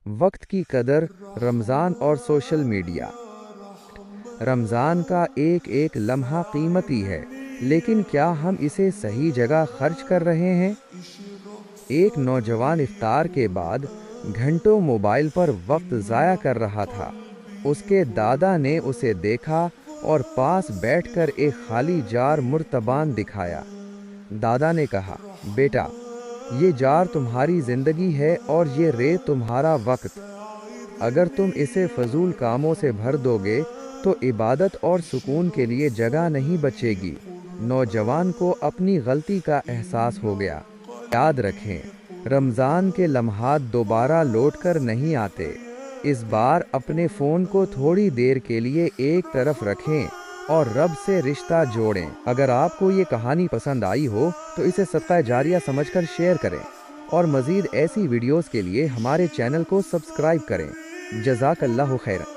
वक्त की कदर, रमज़ान और सोशल मीडिया। रमज़ान का एक एक लम्हा कीमती है, लेकिन क्या हम इसे सही जगह खर्च कर रहे हैं? एक नौजवान इफ्तार के बाद घंटों मोबाइल पर वक्त ज़ाया कर रहा था। उसके दादा ने उसे देखा और पास बैठकर एक खाली जार मुर्तबान दिखाया। दादा ने कहा, बेटा, ये जार तुम्हारी ज़िंदगी है और ये रेत तुम्हारा वक्त। अगर तुम इसे फजूल कामों से भर दोगे तो इबादत और सुकून के लिए जगह नहीं बचेगी। नौजवान को अपनी गलती का एहसास हो गया। याद रखें, रमज़ान के लम्हात दोबारा लौट कर नहीं आते। इस बार अपने फ़ोन को थोड़ी देर के लिए एक तरफ रखें और रब से रिश्ता जोड़ें। अगर आपको ये कहानी पसंद आई हो तो इसे सदका जारिया समझकर शेयर करें और मज़ीद ऐसी वीडियोज़ के लिए हमारे चैनल को सब्सक्राइब करें। जज़ाकल्लाहु खैरन।